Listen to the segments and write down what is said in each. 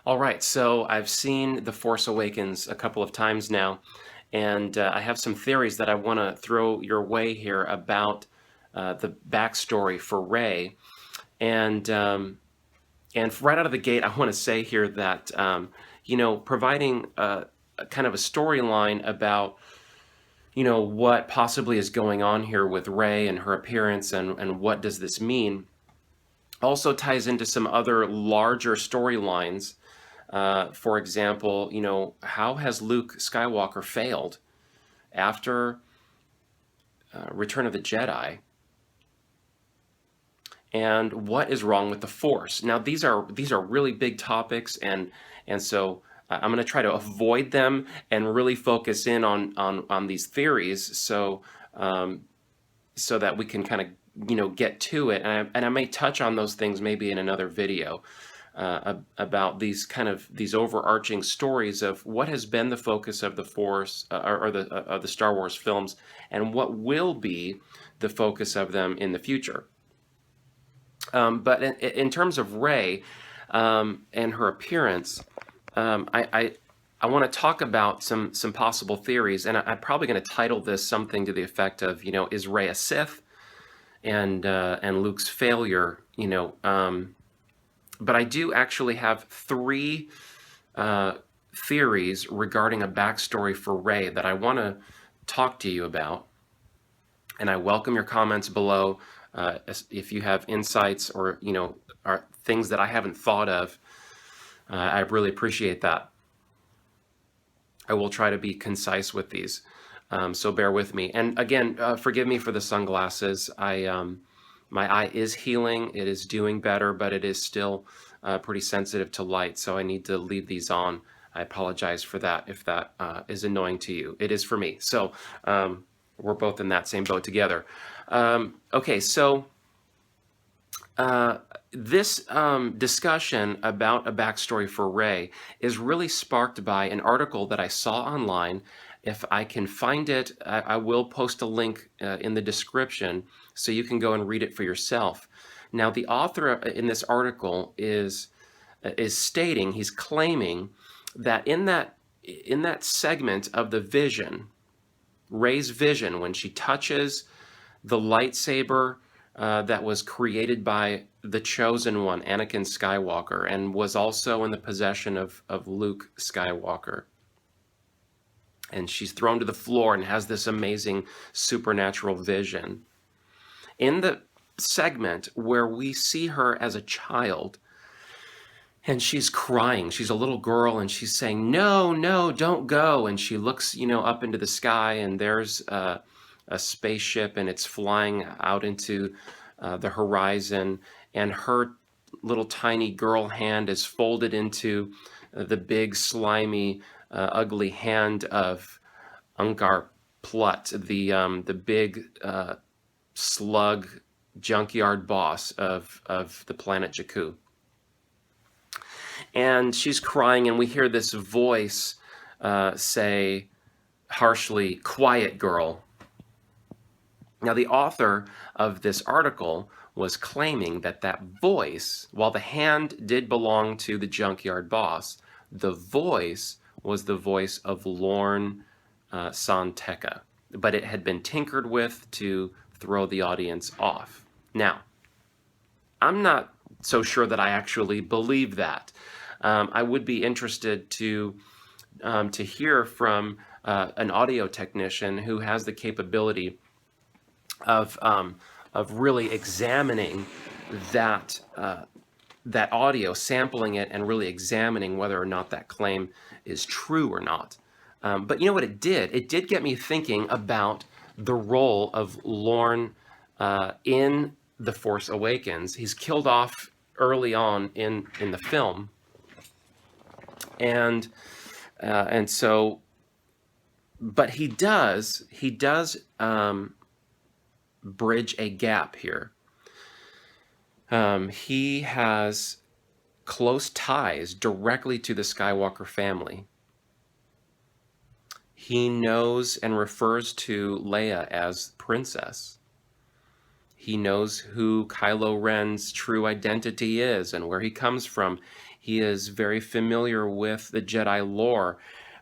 All right, so I've seen The Force Awakens a couple of times now, and I have some theories that I want to throw your way here about the backstory for Rey. And right out of the gate, I want to say here that providing a kind of a storyline about what possibly is going on here with Rey and her appearance, and what does this mean, also ties into some other larger storylines. For example, how has Luke Skywalker failed after Return of the Jedi? And what is wrong with the Force? Now, these are really big topics, and so I'm going to try to avoid them and really focus in on these theories, so that we can kind of get to it. And I may touch on those things maybe in another video. About these overarching stories of what has been the focus of the Force, or the Star Wars films, and what will be the focus of them in the future. But in terms of Rey and her appearance, I want to talk about some possible theories, and I'm probably going to title this something to the effect of, is Rey a Sith, and Luke's failure, but I do actually have three theories regarding a backstory for Rey that I want to talk to you about. And I welcome your comments below if you have insights or are things that I haven't thought of. I really appreciate that. I will try to be concise with these, so bear with me. And again, forgive me for the sunglasses. My eye is healing, it is doing better, but it is still pretty sensitive to light, so I need to leave these on. I apologize for that if that is annoying to you. It is for me. So we're both in that same boat together. Okay, so this discussion about a backstory for Rey is really sparked by an article that I saw online. If I can find it, I will post a link in the description so you can go and read it for yourself. Now, the author in this article is stating, he's claiming that in that segment of the vision, Rey's vision, when she touches the lightsaber that was created by the Chosen One, Anakin Skywalker, and was also in the possession of Luke Skywalker. And she's thrown to the floor and has this amazing supernatural vision. In the segment where we see her as a child, and she's crying, she's a little girl, and she's saying, "No, no, don't go." And she looks, up into the sky, and there's a spaceship, and it's flying out into the horizon, and her little tiny girl hand is folded into the big, slimy, ugly hand of Ungar Plutt, the big slug junkyard boss of the planet Jakku. And she's crying, and we hear this voice say harshly, "Quiet, girl." Now, the author of this article was claiming that that voice, while the hand did belong to the junkyard boss, the voice was the voice of Lorn San Teka, but it had been tinkered with to throw the audience off. Now, I'm not so sure that I actually believe that. I would be interested to hear from an audio technician who has the capability of really examining that audio, sampling it, and really examining whether or not that claim is true or not. But you know what it did? It did get me thinking about the role of Lorn in The Force Awakens. He's killed off early on in the film, and so, but he does bridge a gap here. He has close ties directly to the Skywalker family. He knows and refers to Leia as princess. He knows who Kylo Ren's true identity is and where he comes from. He is very familiar with the Jedi lore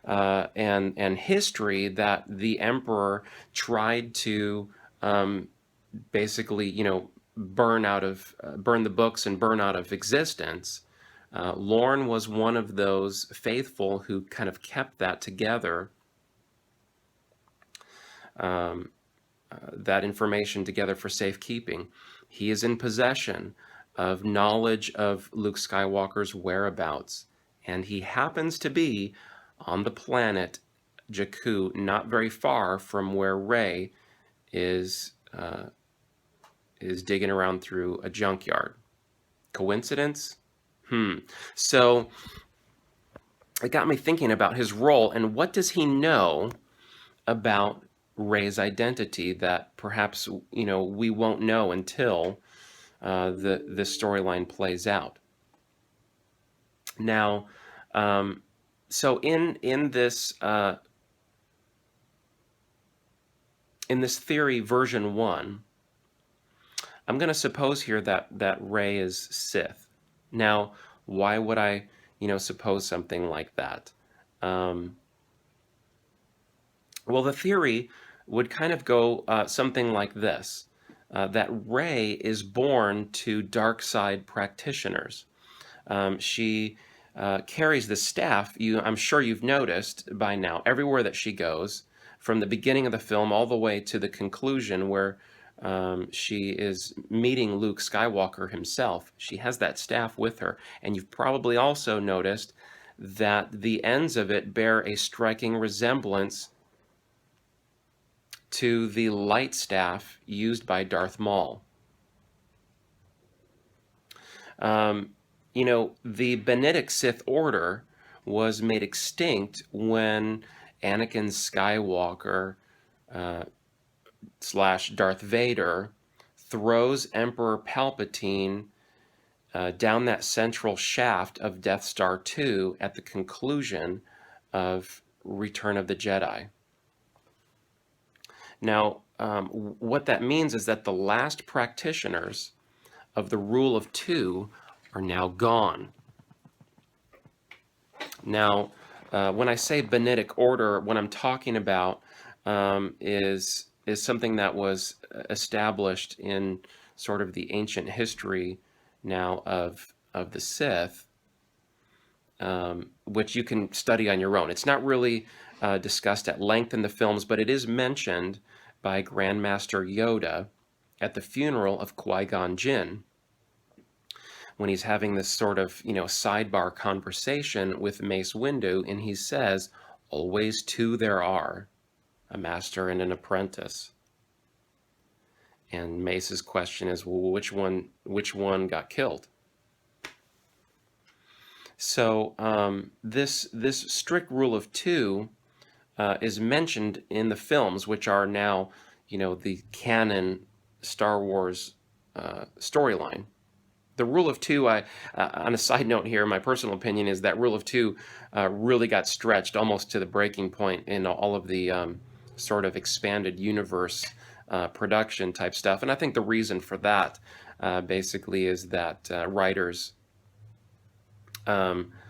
and history that the Emperor tried to basically, burn the books and burn out of existence. Lorn was one of those faithful who kind of kept that together, that information together for safekeeping. He is in possession of knowledge of Luke Skywalker's whereabouts, and he happens to be on the planet Jakku, not very far from where Rey is digging around through a junkyard. Coincidence? So it got me thinking about his role and what does he know about Rey's identity that perhaps we won't know until the storyline plays out. Now, so in this theory version 1, I'm going to suppose here that Rey is Sith. Now, why would I suppose something like that? Well, the theory would kind of go something like this, that Rey is born to dark side practitioners. She carries the staff. I'm sure you've noticed by now, everywhere that she goes, from the beginning of the film all the way to the conclusion where she is meeting Luke Skywalker himself. She has that staff with her. And you've probably also noticed that the ends of it bear a striking resemblance to the light staff used by Darth Maul. The Benetic Sith Order was made extinct when Anakin Skywalker / Darth Vader throws Emperor Palpatine down that central shaft of Death Star 2 at the conclusion of Return of the Jedi. Now, what that means is that the last practitioners of the Rule of Two are now gone. Now, when I say Benetic Order, what I'm talking about is something that was established in sort of the ancient history now of the Sith, which you can study on your own. It's not really discussed at length in the films, but it is mentioned by Grandmaster Yoda at the funeral of Qui-Gon Jinn, when he's having this sort of, sidebar conversation with Mace Windu, and he says, "Always two there are, a master and an apprentice." And Mace's question is, well, which one got killed? So this strict rule of two is mentioned in the films, which are now, the canon Star Wars storyline. The rule of two, on a side note here, my personal opinion is that rule of two really got stretched almost to the breaking point in all of the sort of expanded universe production type stuff. And I think the reason for that basically is that writers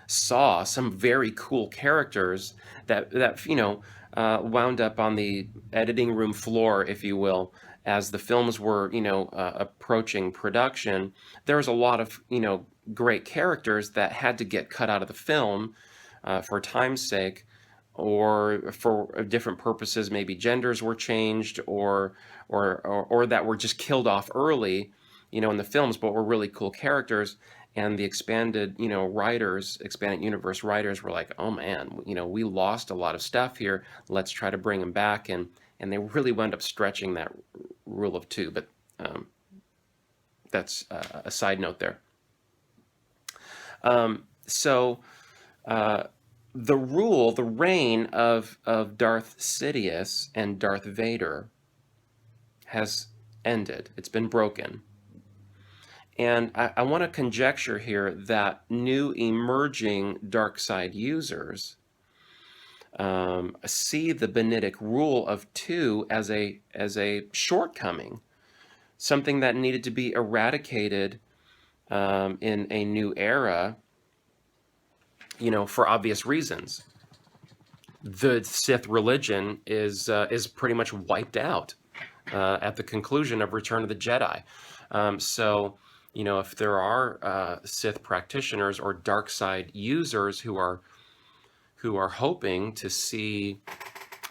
saw some very cool characters that wound up on the editing room floor, if you will, as the films were approaching production. There was a lot of great characters that had to get cut out of the film for time's sake, or for different purposes. Maybe genders were changed, or that were just killed off early, in the films, but were really cool characters. And the expanded, expanded universe writers were like, oh man, we lost a lot of stuff here. Let's try to bring them back. And they really wound up stretching that rule of two. But that's a side note there. The reign of Darth Sidious and Darth Vader has ended. It's been broken. And I want to conjecture here that new emerging dark side users see the Benetic rule of two as a shortcoming. something that needed to be eradicated in a new era, for obvious reasons. The Sith religion is pretty much wiped out at the conclusion of Return of the Jedi. So, if there are Sith practitioners or dark side users who are hoping to see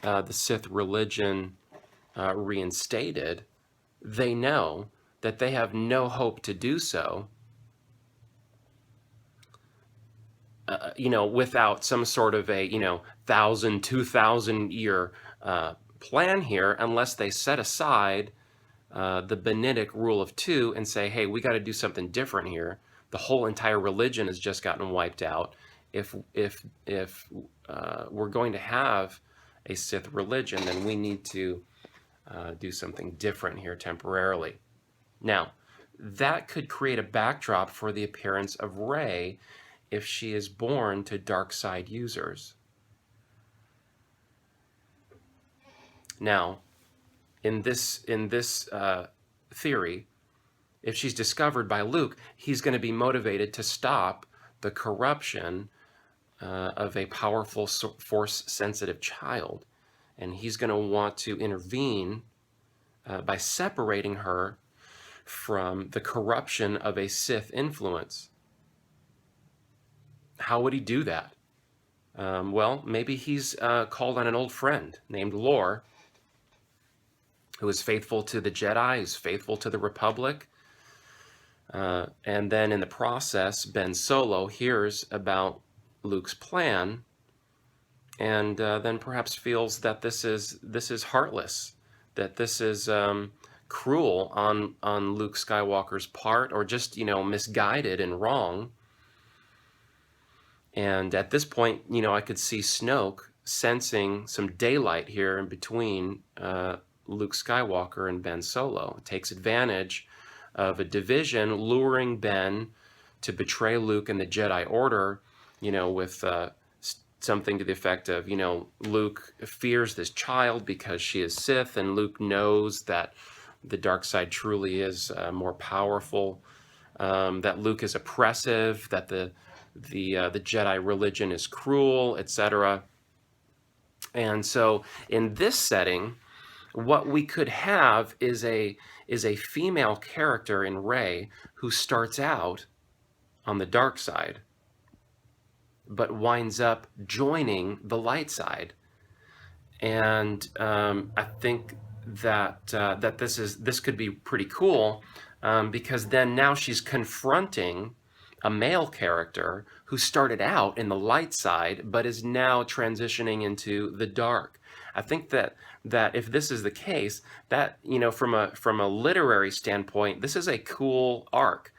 the Sith religion reinstated, they know that they have no hope to do so, without some sort of a 1,000, 2,000 year plan here, unless they set aside the Benedict rule of two and say, hey, we got to do something different here. The whole entire religion has just gotten wiped out. If we're going to have a Sith religion, then we need to do something different here temporarily. Now, that could create a backdrop for the appearance of Rey if she is born to dark side users. Now, in this theory, if she's discovered by Luke, he's going to be motivated to stop the corruption of a powerful, force-sensitive child. And he's going to want to intervene by separating her from the corruption of a Sith influence. How would he do that? Well, maybe he's called on an old friend named Lor, who is faithful to the Jedi, who's faithful to the Republic. And then in the process, Ben Solo hears about Luke's plan, and then perhaps feels that this is heartless, that this is cruel on Luke Skywalker's part, or just misguided and wrong. And at this point, I could see Snoke sensing some daylight here in between Luke Skywalker and Ben Solo. It takes advantage of a division, luring Ben to betray Luke and the Jedi Order, with something to the effect of, Luke fears this child because she is Sith, and Luke knows that the dark side truly is more powerful, that Luke is oppressive, that the Jedi religion is cruel, etc. And so in this setting, what we could have is a female character in Rey who starts out on the dark side, but winds up joining the light side. And I think that this could be pretty cool, because then now she's confronting a male character who started out in the light side but is now transitioning into the dark. I think that if this is the case, that from a literary standpoint, this is a cool arc,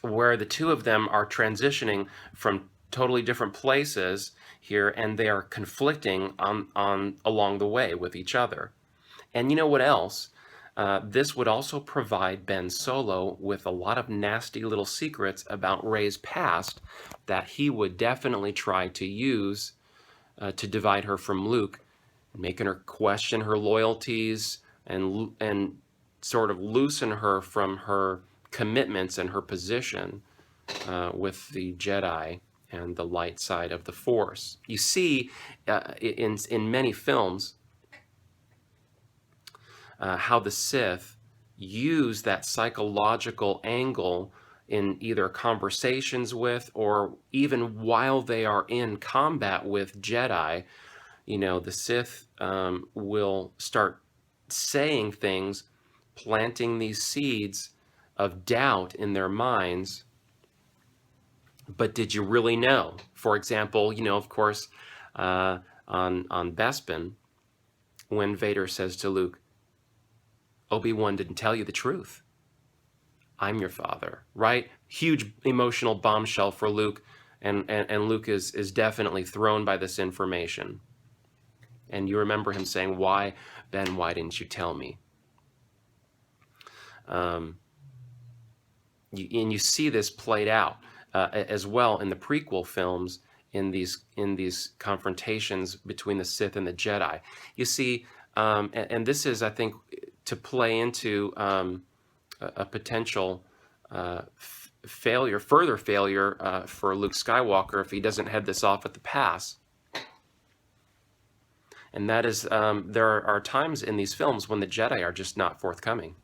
where the two of them are transitioning from totally different places here, and they are conflicting on along the way with each other. And you know what else? This would also provide Ben Solo with a lot of nasty little secrets about Rey's past that he would definitely try to use to divide her from Luke, making her question her loyalties and sort of loosen her from her commitments and her position with the Jedi and the light side of the Force. You see in many films how the Sith use that psychological angle in either conversations with, or even while they are in combat with Jedi. The Sith will start saying things, planting these seeds of doubt in their minds. But did you really know? For example, of course, on Bespin, when Vader says to Luke, Obi-Wan didn't tell you the truth. I'm your father, right? Huge emotional bombshell for Luke, and Luke is definitely thrown by this information. And you remember him saying, "Why, Ben? Why didn't you tell me?" And you see this played out as well in the prequel films, in these confrontations between the Sith and the Jedi. You see, and this is, I think, to play into a potential failure, further failure for Luke Skywalker if he doesn't head this off at the pass. And that is, there are times in these films when the Jedi are just not forthcoming.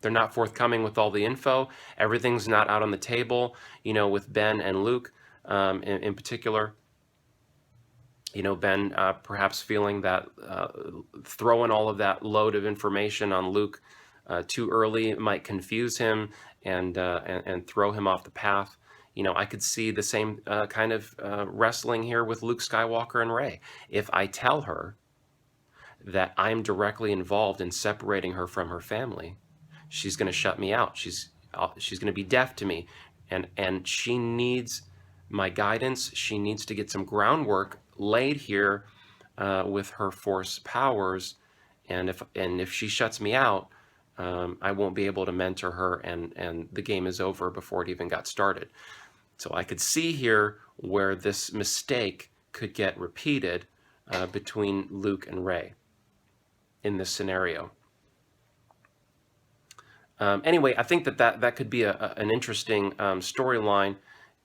They're not forthcoming with all the info. Everything's not out on the table, you know, with Ben and Luke in particular. You know, Ben perhaps feeling that throwing all of that load of information on Luke too early might confuse him and throw him off the path. You know, I could see the same kind of wrestling here with Luke Skywalker and Rey. If I tell her that I'm directly involved in separating her from her family, she's going to shut me out. She's going to be deaf to me, and she needs my guidance. She needs to get some groundwork laid here with her Force powers, and if she shuts me out, I won't be able to mentor her, and the game is over before it even got started. So I could see here where this mistake could get repeated between Luke and Rey in this scenario. Anyway, I think that could be an interesting storyline,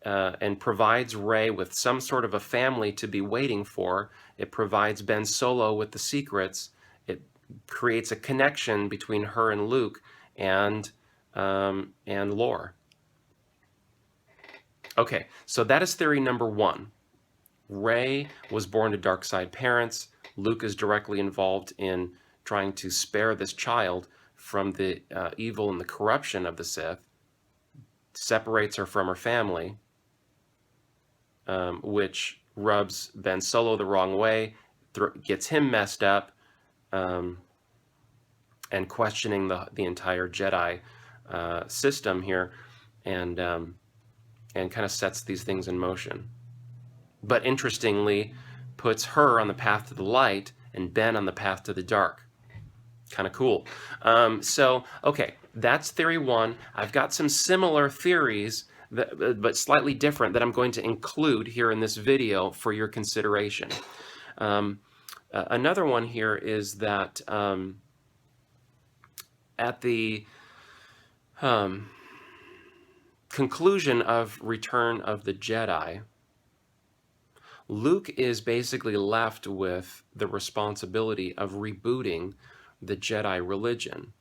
and provides Rey with some sort of a family to be waiting for. It provides Ben Solo with the secrets. It creates a connection between her and Luke and Lor. Okay, so that is theory number one. Rey was born to dark side parents. Luke is directly involved in trying to spare this child from the evil and the corruption of the Sith, separates her from her family, which rubs Ben Solo the wrong way, gets him messed up, and questioning the entire Jedi system here, and kind of sets these things in motion. But interestingly, puts her on the path to the light and Ben on the path to the dark. Kind of cool. So, okay, that's theory one. I've got some similar theories, but slightly different, that I'm going to include here in this video for your consideration. Another one here is that at the conclusion of Return of the Jedi, Luke is basically left with the responsibility of rebooting the Jedi religion.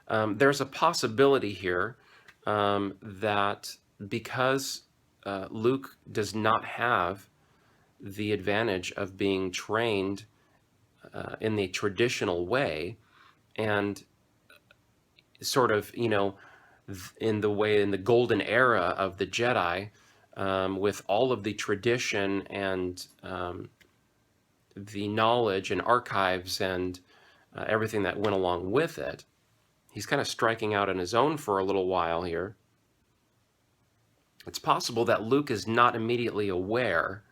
There's a possibility here that because Luke does not have the advantage of being trained in the traditional way, and sort of, you know, in the golden era of the Jedi, with all of the tradition and the knowledge and archives and everything that went along with it, he's kind of striking out on his own for a little while here. It's possible that Luke is not immediately aware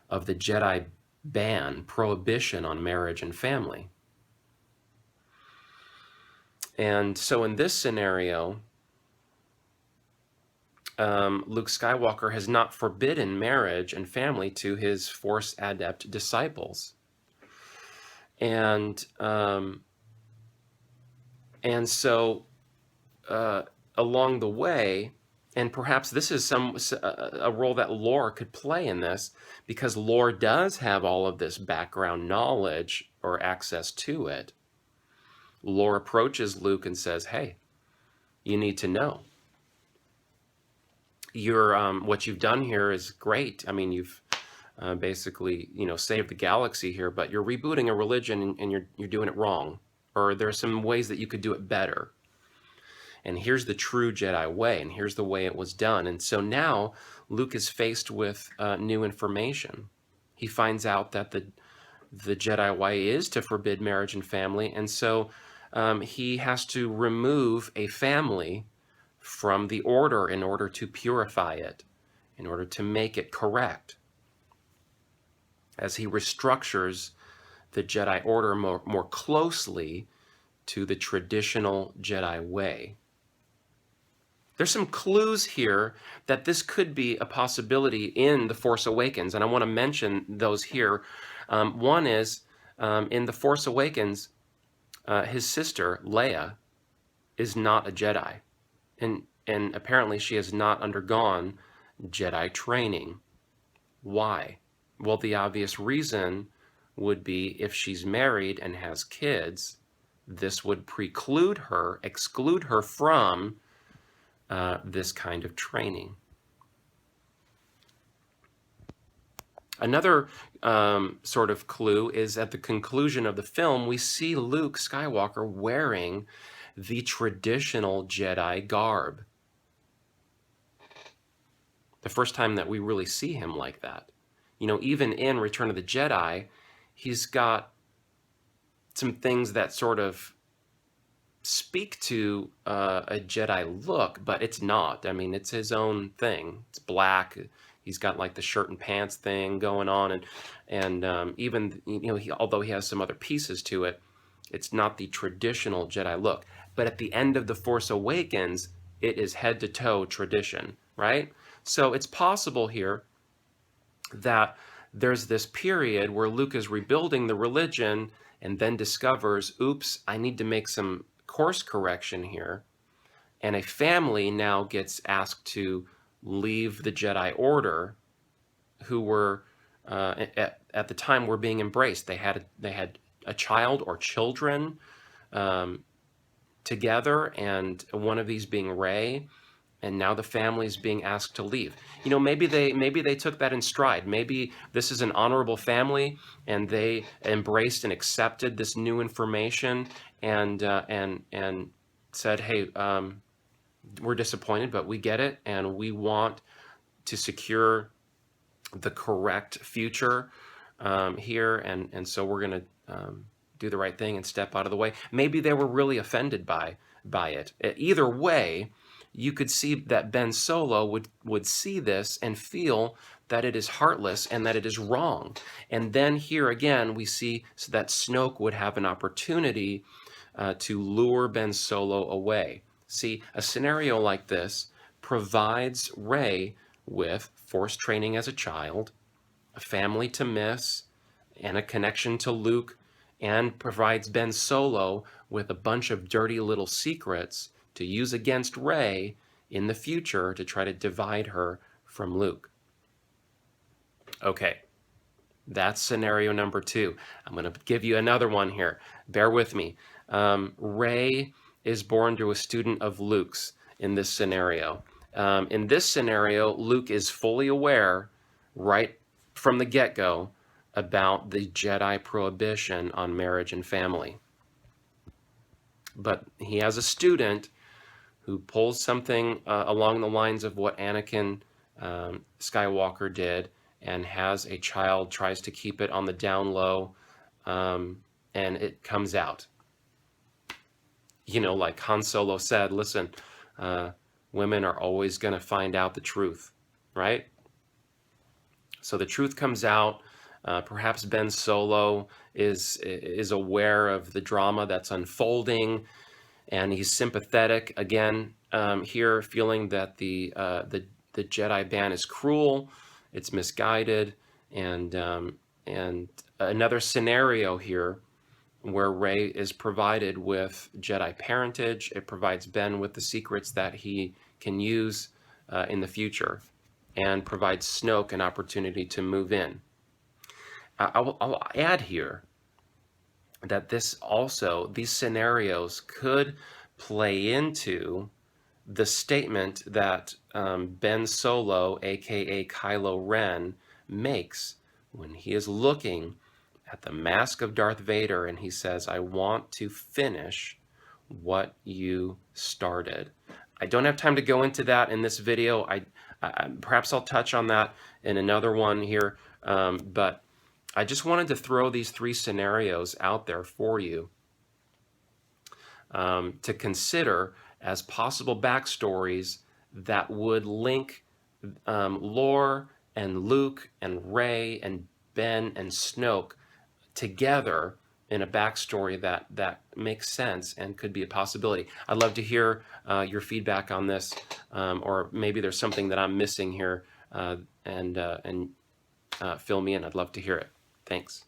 of the Jedi ban, prohibition on marriage and family. And so in this scenario, Luke Skywalker has not forbidden marriage and family to his Force adept disciples. And so along the way, and perhaps this is a role that Lor could play in this, because Lor does have all of this background knowledge or access to it. Lor approaches Luke and says, "Hey, you need to know. What you've done here is great. I mean, you've basically, you know, saved the galaxy here, but you're rebooting a religion and you're doing it wrong. Or there's some ways that you could do it better. And here's the true Jedi way, and here's the way it was done." And so now Luke is faced with new information. He finds out that the Jedi way is to forbid marriage and family, and so he has to remove a family from the order in order to purify it, in order to make it correct, as he restructures the Jedi Order more closely to the traditional Jedi way. There's some clues here that this could be a possibility in The Force Awakens, and I want to mention those here. One is In The Force Awakens, his sister, Leia, is not a Jedi. And apparently she has not undergone Jedi training. Why? Well, the obvious reason would be if she's married and has kids, this would exclude her from this kind of training. Another sort of clue is at the conclusion of the film, we see Luke Skywalker wearing the traditional Jedi garb. The first time that we really see him like that. You know, even in Return of the Jedi, he's got some things that sort of speak to a Jedi look, but it's not. I mean, it's his own thing. It's black. He's got like the shirt and pants thing going on, and even, you know, although he has some other pieces to it, it's not the traditional Jedi look. But at the end of The Force Awakens, it is head to toe tradition, right? So it's possible here that there's this period where Luke is rebuilding the religion and then discovers, oops, I need to make some course correction here. And a family now gets asked to leave the Jedi Order, who were at the time were being embraced. They had a child or children together, and one of these being Rey, and now the family's being asked to leave. You know, maybe they took that in stride. Maybe this is an honorable family, and they embraced and accepted this new information, and said, hey, we're disappointed, but we get it, and we want to secure the correct future here, and so we're going to do the right thing and step out of the way. Maybe they were really offended by it. Either way, you could see that Ben Solo would see this and feel that it is heartless and that it is wrong. And then here again, we see that Snoke would have an opportunity to lure Ben Solo away. See, a scenario like this provides Rey with Force training as a child, a family to miss, and a connection to Luke, and provides Ben Solo with a bunch of dirty little secrets to use against Rey in the future to try to divide her from Luke. Okay, that's scenario number 2. I'm going to give you another one here. Bear with me. Rey is born to a student of Luke's in this scenario. In this scenario, Luke is fully aware right from the get-go about the Jedi prohibition on marriage and family. But he has a student who pulls something along the lines of what Anakin Skywalker did, and has a child, tries to keep it on the down low, and it comes out. You know, like Han Solo said, listen, women are always going to find out the truth, right? So the truth comes out. Perhaps Ben Solo is aware of the drama that's unfolding, and he's sympathetic again here, feeling that the Jedi ban is cruel, it's misguided, and another scenario here where Rey is provided with Jedi parentage. It provides Ben with the secrets that he can use in the future, and provides Snoke an opportunity to move in. I'll add here that these scenarios could play into the statement that Ben Solo, aka Kylo Ren, makes when he is looking at the mask of Darth Vader and he says, I want to finish what you started. I don't have time to go into that in this video. Perhaps I'll touch on that in another one here, but I just wanted to throw these 3 scenarios out there for you to consider as possible backstories that would link Lor and Luke and Rey and Ben and Snoke together in a backstory that makes sense and could be a possibility. I'd love to hear your feedback on this, or maybe there's something that I'm missing here, and fill me in. I'd love to hear it. Thanks.